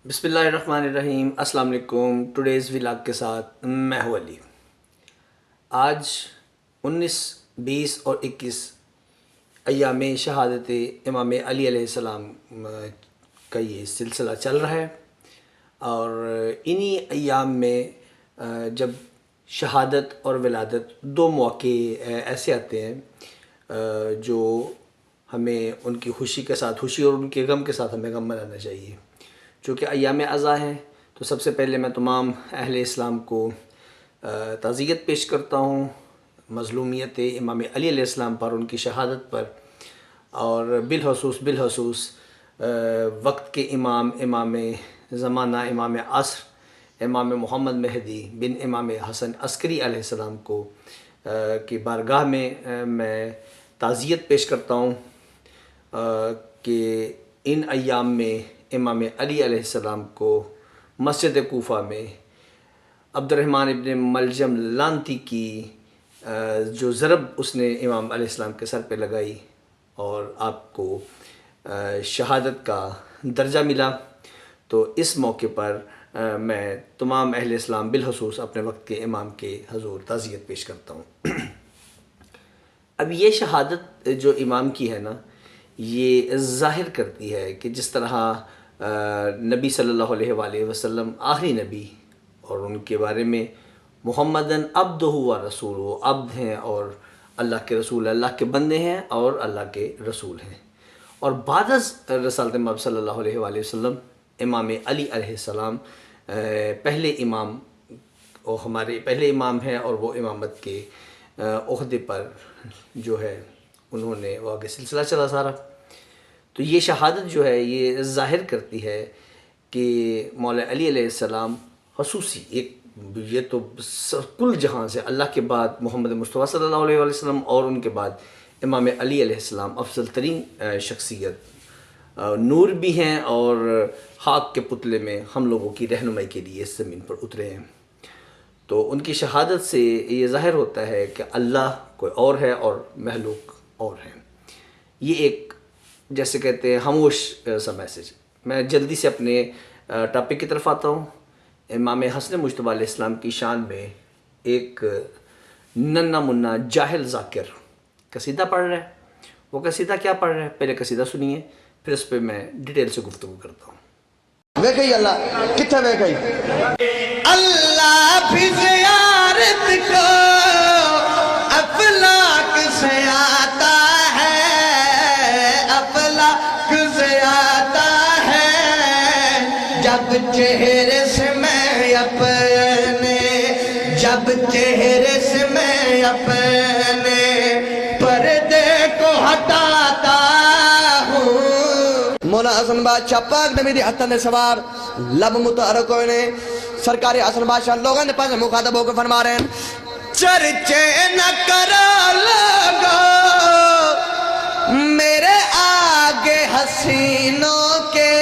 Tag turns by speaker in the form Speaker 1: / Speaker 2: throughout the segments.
Speaker 1: بسم اللہ الرحمن الرحیم۔ السلام علیکم۔ ٹوڈیز ولاگ کے ساتھ میں ہوں علی۔ آج 19، 20 اور 21 ایام شہادت امام علی علیہ السلام کا یہ سلسلہ چل رہا ہے، اور انہی ایام میں جب شہادت اور ولادت دو موقع ایسے آتے ہیں جو ہمیں ان کی خوشی کے ساتھ خوشی اور ان کے غم کے ساتھ ہمیں غم منانا چاہیے۔ چونکہ ایام عزا ہیں تو سب سے پہلے میں تمام اہل اسلام کو تعزیت پیش کرتا ہوں مظلومیت امام علی علیہ السلام پر، ان کی شہادت پر، اور بالخصوص وقت کے امام زمانہ، امام عصر، امام محمد مہدی بن امام حسن عسکری علیہ السلام کو کی بارگاہ میں تعزیت پیش کرتا ہوں کہ ان ایام میں امام علی علیہ السلام کو مسجد کوفہ میں عبد الرحمن ابن ملجم لانتی کی جو ضرب اس نے امام علیہ السلام کے سر پہ لگائی اور آپ کو شہادت کا درجہ ملا، تو اس موقع پر میں تمام اہل اسلام بالخصوص اپنے وقت کے امام کے حضور تعزیت پیش کرتا ہوں۔ اب یہ شہادت جو امام کی ہے نا، یہ ظاہر کرتی ہے کہ جس طرح نبی صلی اللہ علیہ وآلہ وسلم آخری نبی، اور ان کے بارے میں محمدً عبدہ و رسولہ، عبد ہیں اور اللہ کے رسول، اللہ کے بندے ہیں اور اللہ کے رسول ہیں، اور بعد از رسالت مآب صلی اللہ علیہ وآلہ وسلم امام علی علیہ السلام پہلے امام، وہ ہمارے پہلے امام ہیں، اور وہ امامت کے عہدے پر جو ہے انہوں نے وہ آگے سلسلہ چلا سارا۔ تو یہ شہادت جو ہے یہ ظاہر کرتی ہے کہ مولا علی علیہ السلام خصوصی ایک، یہ تو کل جہاں سے اللہ کے بعد محمد مصطفیٰ صلی اللہ علیہ وسلم اور ان کے بعد امام علی علیہ السلام افضل ترین شخصیت، نور بھی ہیں اور خاک کے پتلے میں ہم لوگوں کی رہنمائی کے لیے اس زمین پر اترے ہیں۔ تو ان کی شہادت سے یہ ظاہر ہوتا ہے کہ اللہ کوئی اور ہے اور مخلوق اور ہے۔ یہ ایک جیسے کہتے ہیں خاموش سا میسج۔ میں جلدی سے اپنے ٹاپک کی طرف آتا ہوں۔ امام حسن مجتبیٰ علیہ السلام کی شان میں ایک ننھا منا جاہل ذاکر قصیدہ پڑھ رہا ہے۔ وہ قصیدہ کیا پڑھ رہا ہے؟ پہلے قصیدہ سنیے، پھر اس پہ میں ڈیٹیل سے گفتگو کرتا ہوں۔
Speaker 2: ویکھئی اللہ کتھے ویکھئی اللہ بھی زیارت کو افلاک سے آتا ہے، افلاک سے آتا ہے، جب چہرے سے میں اپنے، جب چہرے سے میں اپنے پردے کو ہٹاتا ہوں۔ مولا حسن بادشاہ پاک نبی دی حتن دے سوار لب متحرک ہوئے نے، سرکاری حسن بادشاہ لوگوں نے پاس مخاطب ہو کے فرما رہے ہیں، چرچے نہ کرو لوگو میرے آگے حسینوں کے،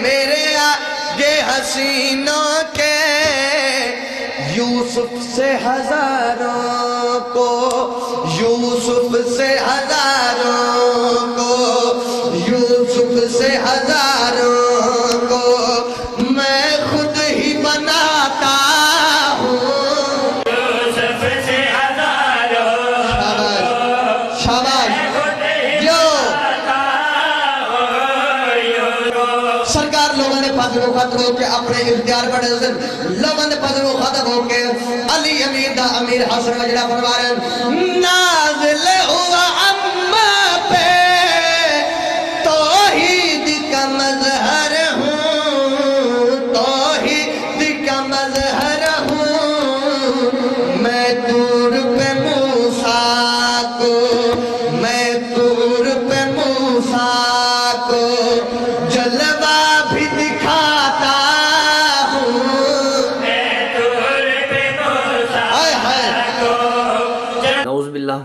Speaker 2: میرے آگے حسینوں کے، یوسف سے ہزاروں کو، یوسف سے ہزاروں کو، یوسف سے ہزاروں کو میں خود ہی بناتا ہوں، یوسف سے ہزاروں کو شاباش جو سرکار لوگوں نے فضل و خطر ہو کے اپنے اختیار بڑھے حسن، لوگوں نے فضل و خطر ہو کے علی امیر دا امیر حسن وجڑا فرما رہے ہیں، نازل ہوا اماں پہ توحید کا مظہر ہوں، توحید کا مظہر ہوں، میں طور پہ موسیٰ کو، میں طور پہ موسیٰ کو جلوہ بھی دکھاتا ہوں، میں طور پہ موسیٰ کو۔
Speaker 1: نعوذ باللہ،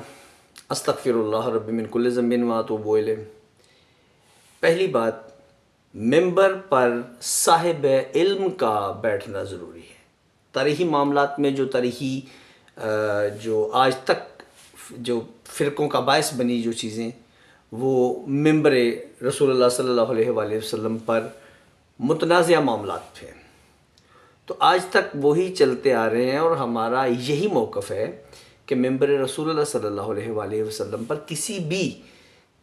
Speaker 1: استغفر اللہ رب من کل ذنب واتوب الیہ۔ پہلی بات، ممبر پر صاحب علم کا بیٹھنا ضروری ہے۔ تاریخی معاملات میں جو تاریخی جو آج تک جو فرقوں کا باعث بنی جو چیزیں، وہ ممبر رسول اللہ صلی اللہ علیہ وآلہ وسلم پر متنازع معاملات پہ، تو آج تک وہی چلتے آ رہے ہیں، اور ہمارا یہی موقف ہے کہ ممبر رسول اللہ صلی اللہ علیہ وآلہ وسلم پر کسی بھی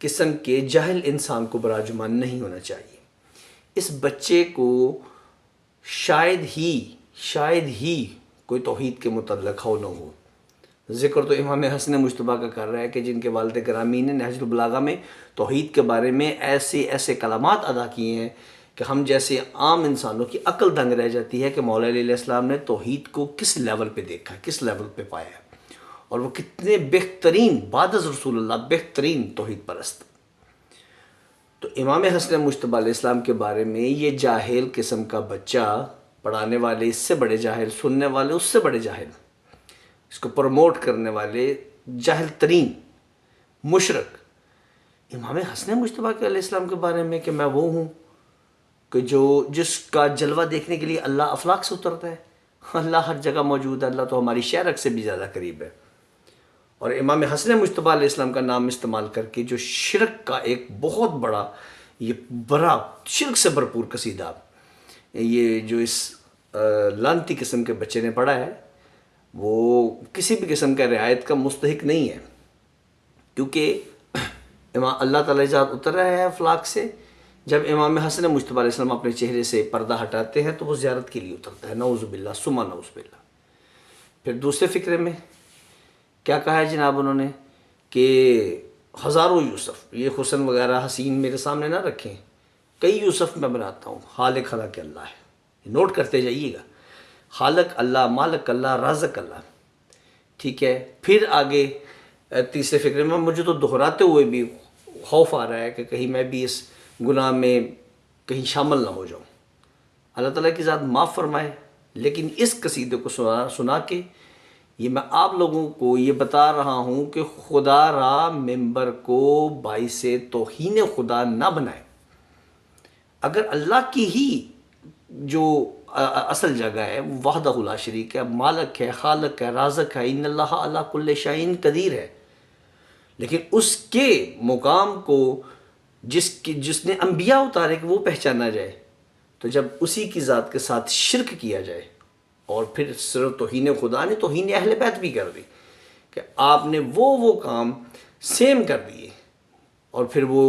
Speaker 1: قسم کے جاہل انسان کو براجمان نہیں ہونا چاہیے۔ اس بچے کو شاید ہی کوئی توحید کے متعلق ہو نہ ہو۔ ذکر تو امام حسن مجتبیٰ کا کر رہا ہے کہ جن کے والد گرامی نے نہج البلاغہ میں توحید کے بارے میں ایسے کلمات ادا کیے ہیں کہ ہم جیسے عام انسانوں کی عقل دنگ رہ جاتی ہے کہ مولا علیہ السلام نے توحید کو کس لیول پہ دیکھا، کس لیول پہ پایا ہے، اور وہ کتنے بہترین بعد از رسول اللہ بہترین توحید پرست۔ تو امام حسن مجتبیٰ علیہ السلام کے بارے میں یہ جاہل قسم کا بچہ، پڑھانے والے اس سے بڑے جاہل، سننے والے اس سے بڑے جاہل، اس کو پروموٹ کرنے والے جاہل ترین مشرک، امام حسن مجتبیٰ علیہ السلام کے بارے میں کہ میں وہ ہوں کہ جس کا جلوہ دیکھنے کے لیے اللہ افلاک سے اترتا ہے۔ اللہ ہر جگہ موجود ہے، اللہ تو ہماری شہرک سے بھی زیادہ قریب ہے۔ اور امام حسن مجتبیٰ علیہ السلام کا نام استعمال کر کے جو شرک کا ایک بہت بڑا شرک سے بھرپور قصیدہ یہ جو اس لعنتی قسم کے بچے نے پڑھا ہے، وہ کسی بھی قسم کا رعایت کا مستحق نہیں ہے، کیونکہ اللہ تعالیٰ ذات اتر رہا ہے افلاک سے۔ جب امام حسن مجتبیٰ علیہ السلام اپنے چہرے سے پردہ ہٹاتے ہیں تو وہ زیارت کے لیے اترتا ہے، نعوذ باللہ ثم نعوذ باللہ۔ پھر دوسرے فقرے میں کیا کہا ہے جناب انہوں نے کہ ہزاروں یوسف، یہ حسن وغیرہ حسین میرے سامنے نہ رکھیں، کئی یوسف میں بناتا ہوں، خالق خلق اللہ ہے، نوٹ کرتے جائیے گا، خالق اللہ، مالک اللہ، رازق اللہ، ٹھیک ہے۔ پھر آگے تیسرے فقرے میں مجھے تو دہراتے ہوئے بھی خوف آ رہا ہے کہ کہیں میں بھی اس گناہ میں کہیں شامل نہ ہو جاؤں، اللہ تعالیٰ کی ذات معاف فرمائے۔ لیکن اس قصیدے کو سنا کے یہ میں آپ لوگوں کو یہ بتا رہا ہوں کہ خدا را ممبر کو باعث توہین خدا نہ بنائے۔ اگر اللہ کی ہی جو اصل جگہ ہے وہ وحدہ لا شریک ہے، مالک ہے، خالق ہے، رازق ہے، ان اللہ علی کل شیء قدیر ہے، لیکن اس کے مقام کو جس نے انبیاء اتارے کہ وہ پہچانا جائے، تو جب اسی کی ذات کے ساتھ شرک کیا جائے، اور پھر صرف توہین خدا نے توہین اہل بیت بھی کر دی کہ آپ نے وہ کام سیم کر دیے، اور پھر وہ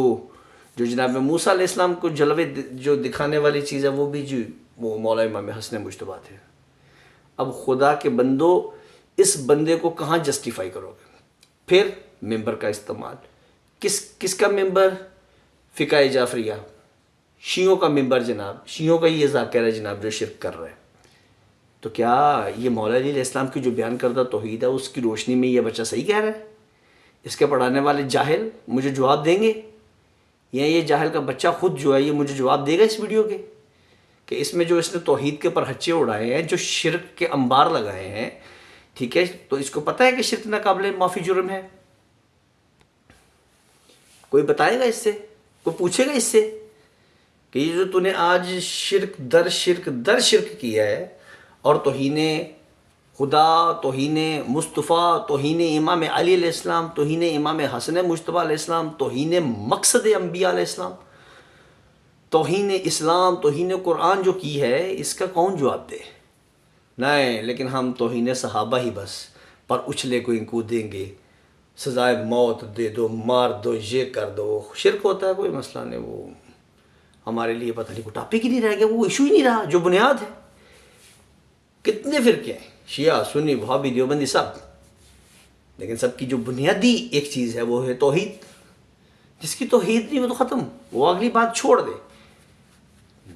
Speaker 1: جو جناب موسیٰ علیہ السلام کو جلوے جو دکھانے والی چیز ہے وہ بھی وہ مولا امام حسن مجتبیٰ تھے۔ اب خدا کے بندو اس بندے کو کہاں جسٹیفائی کرو گے؟ پھر ممبر کا استعمال کس کا ممبر؟ فقہ جعفریہ، شیعوں کا ممبر جناب، شیعوں کا یہ ذاکر ہے جناب جو شرک کر رہے ہیں۔ تو کیا یہ مولا علیہ السلام کی جو بیان کردہ توحید ہے اس کی روشنی میں یہ بچہ صحیح کہہ رہا ہے؟ اس کے پڑھانے والے جاہل مجھے جواب دیں گے، یا یہ جاہل کا بچہ خود جو ہے یہ مجھے جواب دے گا اس ویڈیو کے کہ اس میں جو اس نے توحید کے پر ہچے اڑائے ہیں، جو شرک کے انبار لگائے ہیں، ٹھیک ہے، تو اس کو پتہ ہے کہ شرک ناقابل معافی جرم ہے؟ کوئی بتائے گا اس سے؟ کوئی پوچھے گا اس سے کہ یہ جو تو نے آج شرک در شرک کیا ہے، اور توہین خدا، توہین مصطفیٰ، توہین امام علی علیہ السلام، توہین امام حسن مجتبیٰ علیہ السلام، توہین مقصد انبیاء علیہ السلام، توہین اسلام، توہین قرآن جو کی ہے، اس کا کون جواب دے؟ نہیں، لیکن ہم توہین صحابہ ہی بس پر اچھلے کو ان کو دیں گے، سزائے موت دے دو، مار دو، یہ کر دو۔ شرک ہوتا ہے کوئی مسئلہ نہیں، وہ ہمارے لیے پتہ نہیں کوئی ٹاپک ہی نہیں رہ گیا، وہ ایشو ہی نہیں رہا جو بنیاد ہے۔ کتنے فرقے ہیں، شیعہ، سنی، وہابی، دیوبندی، سب، لیکن سب کی جو بنیادی ایک چیز ہے وہ ہے توحید۔ جس کی توحید نہیں وہ تو ختم، وہ اگلی بات چھوڑ دے۔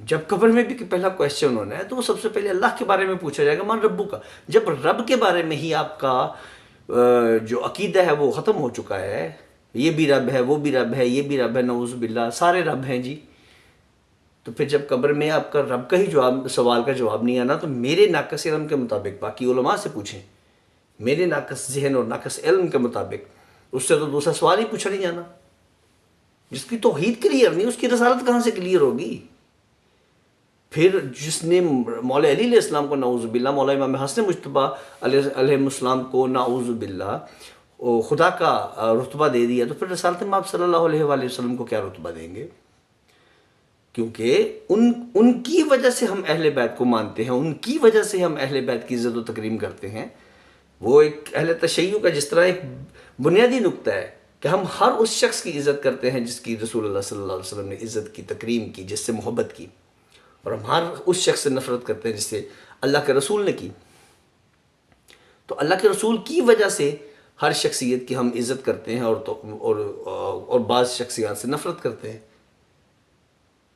Speaker 1: جب قبر میں بھی پہلا کویسچن ہونا ہے تو وہ سب سے پہلے اللہ کے بارے میں پوچھا جائے گا، مان ربو کا۔ جب رب کے بارے میں ہی آپ کا جو عقیدہ ہے وہ ختم ہو چکا ہے، یہ بھی رب ہے، وہ بھی رب ہے، یہ بھی رب ہے، نعوذ باللہ سارے رب ہیں جی، تو پھر جب قبر میں آپ کا رب کا ہی سوال کا جواب نہیں آنا، تو میرے ناقص علم کے مطابق باقی علماء سے پوچھیں، میرے ناقص ذہن اور ناقص علم کے مطابق اس سے تو دوسرا سوال ہی پوچھا نہیں جانا۔ جس کی توحید کلیئر نہیں، اس کی رسالت کہاں سے کلیئر ہوگی؟ پھر جس نے مولا علی علیہ السلام کو نعوذ باللہ، مولا امام حسن مجتبیٰ علیہ السلام کو نعوذ باللہ خدا کا رتبہ دے دیا، تو پھر رسالت مآب صلی اللہ علیہ وآلہ وسلم کو کیا رتبہ دیں گے؟ کیونکہ ان کی وجہ سے ہم اہل بیت کو مانتے ہیں، ان کی وجہ سے ہم اہل بیت کی عزت و تکریم کرتے ہیں۔ وہ ایک اہل تشیع کا جس طرح ایک بنیادی نقطہ ہے کہ ہم ہر اس شخص کی عزت کرتے ہیں جس کی رسول اللہ صلی اللہ علیہ وسلم نے عزت کی، تکریم کی، جس سے محبت کی، اور ہم ہر اس شخص سے نفرت کرتے ہیں جس سے اللہ کے رسول نے کی۔ تو اللہ کے رسول کی وجہ سے ہر شخصیت کی ہم عزت کرتے ہیں اور بعض شخصیات سے نفرت کرتے ہیں۔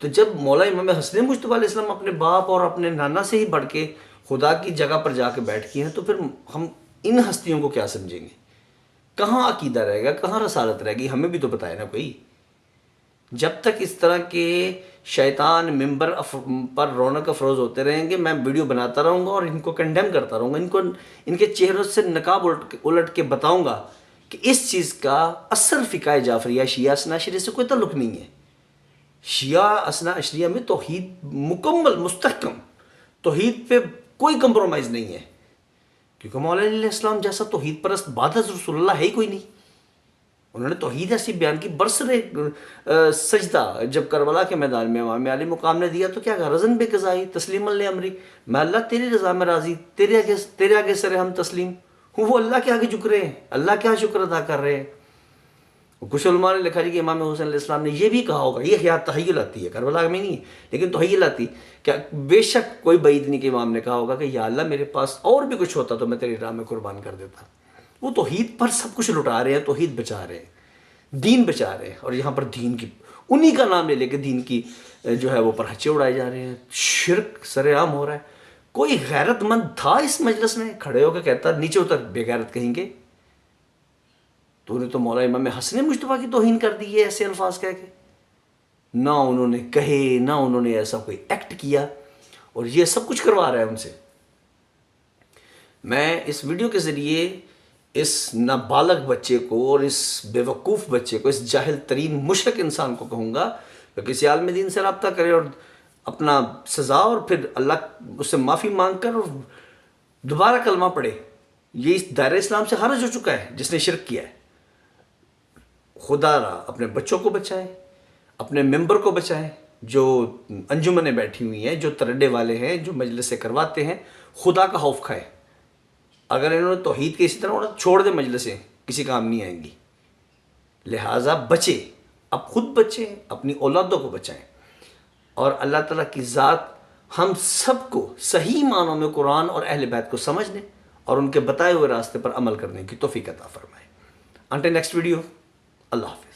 Speaker 1: تو جب مولا امام حسن مجتبیٰ علیہ السلام اپنے باپ اور اپنے نانا سے ہی بڑھ کے خدا کی جگہ پر جا کے بیٹھ گئے ہیں، تو پھر ہم ان ہستیوں کو کیا سمجھیں گے؟ کہاں عقیدہ رہے گا، کہاں رسالت رہے گی؟ ہمیں بھی تو بتائے نا کوئی۔ جب تک اس طرح کے شیطان ممبر پر رونق افروز ہوتے رہیں گے، میں ویڈیو بناتا رہوں گا اور ان کو کنڈیم کرتا رہوں گا، ان کے چہروں سے نقاب الٹ کے بتاؤں گا کہ اس چیز کا اثر فقہ جعفریہ شیعہ اثنا عشریہ سے کوئی تعلق نہیں ہے۔ شیعہ اثنا عشریہ میں توحید مکمل مستحکم، توحید پہ کوئی کمپرومائز نہیں ہے، کیونکہ مولا علیہ السلام جیسا توحید پرست بعد از رسول اللہ ہے ہی کوئی نہیں۔ انہوں نے توحید ایسی بیان کی، برسر سجدہ جب کربلا کے میدان میں امام علی مقام نے دیا تو کیا کہا؟ رضن بے قضائی تسلیم لامری، میں اللہ تیری رضا میں راضی، تیرے آگے سر ہم تسلیم ہوں۔ وہ اللہ کے آگے جھک رہے ہیں، اللہ کے شکر ادا کر رہے ہیں۔ کچھ علماء نے لکھا جی کہ امام حسین علیہ السلام نے یہ بھی کہا ہوگا، یہ خیال تحیل آتی ہے، کربلا میں نہیں ہے لیکن تحیل آتی، کہ بے شک کوئی بعید نہیں کہ امام نے کہا ہوگا کہ یا اللہ میرے پاس اور بھی کچھ ہوتا تو میں تیری راہ میں قربان کر دیتا۔ وہ توحید پر سب کچھ لٹا رہے ہیں، توحید بچا رہے ہیں، دین بچا رہے ہیں، اور یہاں پر دین کی انہی کا نام لے کے دین کی جو ہے وہ پرہچے اڑائے جا رہے ہیں، شرک سر عام ہو رہا ہے۔ کوئی غیرت مند تھا اس مجلس میں کھڑے ہو کے کہتا نیچے اتر بے غیرت کہیں گے؟ تو انہیں تو مولا امام حسن مجتبیٰ کی توہین کر دی ہے ایسے الفاظ کہہ کے۔ نہ انہوں نے کہے، نہ انہوں نے ایسا کوئی ایکٹ کیا، اور یہ سب کچھ کروا رہا ہے ان سے۔ میں اس ویڈیو کے ذریعے اس نابالغ بچے کو اور اس بے وقوف بچے کو، اس جاہل ترین مشرک انسان کو کہوں گا کہ کسی عالم دین سے رابطہ کرے اور اپنا سزا اور پھر اللہ اس سے معافی مانگ کر اور دوبارہ کلمہ پڑھے۔ یہ اس دائرہ اسلام سے خارج ہو چکا ہے جس نے شرک کیا ہے۔ خدا را اپنے بچوں کو بچائے، اپنے ممبر کو بچائے، جو انجمنیں بیٹھی ہوئی ہیں، جو ترڈے والے ہیں، جو مجلسیں کرواتے ہیں، خدا کا خوف کھائے۔ اگر انہوں نے توحید کے اسی طرح چھوڑ دے مجلسیں، کسی کام نہیں آئیں گی۔ لہٰذا بچے، اب خود بچیں، اپنی اولادوں کو بچائیں، اور اللہ تعالیٰ کی ذات ہم سب کو صحیح معنوں میں قرآن اور اہل بیت کو سمجھنے اور ان کے بتائے ہوئے راستے پر عمل کرنے کی توفیق عطا فرمائے۔ انٹل نیکسٹ ویڈیو، اللہ حافظ۔